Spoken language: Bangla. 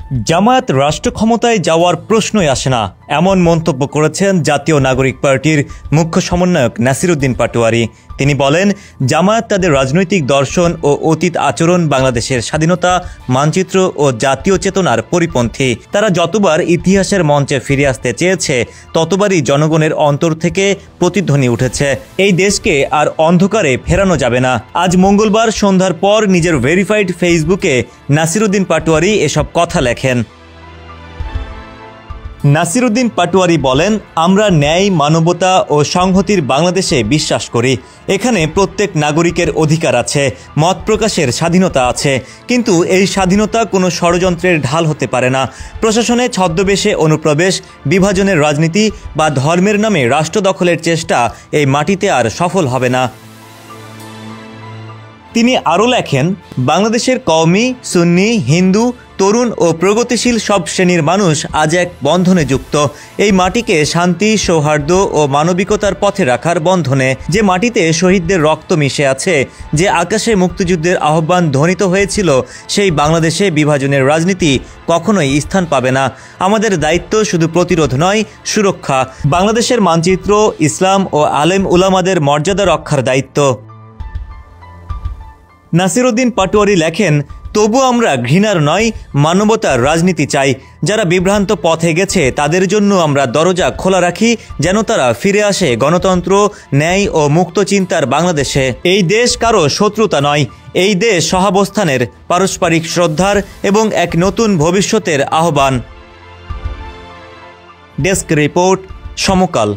জামায়াত রাষ্ট্র ক্ষমতায় যাওয়ার প্রশ্নই আসে না, এমন মন্তব্য করেছেন জাতীয় নাগরিক পার্টির মুখ্য সমন্বয়ক নাসিরউদ্দিন পাটোয়ারী। তিনি বলেন, জামায়াত তাদের রাজনৈতিক দর্শন ও অতীত আচরণ বাংলাদেশের স্বাধীনতা মানচিত্র ও জাতীয় চেতনার পরিপন্থী। তারা যতবার ইতিহাসের মঞ্চে ফিরে আসতে চেয়েছে, ততবারই জনগণের অন্তর থেকে প্রতিধ্বনি উঠেছে, এই দেশকে আর অন্ধকারে ফেরানো যাবে না। আজ মঙ্গলবার সন্ধ্যার পর নিজের ভেরিফাইড ফেসবুকে নাসিরউদ্দিন পাটোয়ারী এসব কথা লেখেন। নাসিরউদ্দিন পাটোয়ারী বলেন, আমরা ন্যায়, মানবতা ও সংহতির বাংলাদেশে বিশ্বাস করি। এখানে প্রত্যেক নাগরিকের অধিকার আছে, মত প্রকাশের স্বাধীনতা আছে, কিন্তু এই স্বাধীনতা কোনো ষড়যন্ত্রের ঢাল হতে পারে না। প্রশাসনে ছদ্মবেশে অনুপ্রবেশ, বিভাজনের রাজনীতি বা ধর্মের নামে রাষ্ট্র দখলের চেষ্টা এই মাটিতে আর সফল হবে না। তিনি আরও লেখেন, বাংলাদেশের কওমি, সুন্নি, হিন্দু, তরুণ ও প্রগতিশীল সব শ্রেণীর মানুষ আজ এক বন্ধনে যুক্ত। এই মাটিকে শান্তি, সৌহার্দ্য ও মানবিকতার পথে রাখার বন্ধনে। যে মাটিতে শহীদদের রক্ত মিশে আছে, যে আকাশে মুক্তিযুদ্ধের আহ্বান ধ্বনিত হয়েছিল, সেই বাংলাদেশে বিভাজনের রাজনীতি কখনোই স্থান পাবে না। আমাদের দায়িত্ব শুধু প্রতিরোধ নয়, সুরক্ষা। বাংলাদেশের মানচিত্র, ইসলাম ও আলেম উলামাদের মর্যাদা রক্ষার দায়িত্ব। নাসিরউদ্দিন পাটোয়ারী লেখেন, তবু আমরা ঘৃণার নয়, মানবতার রাজনীতি চাই। যারা বিভ্রান্ত পথে গেছে তাদের জন্য আমরা দরজা খোলা রাখি, যেন তারা ফিরে আসে গণতন্ত্র, ন্যায় ও মুক্ত চিন্তার বাংলাদেশে। এই দেশ কারো শত্রুতা নয়, এই দেশ সহাবস্থানের, পারস্পরিক শ্রদ্ধার এবং এক নতুন ভবিষ্যতের আহ্বান। ডেস্ক রিপোর্ট, সমকাল।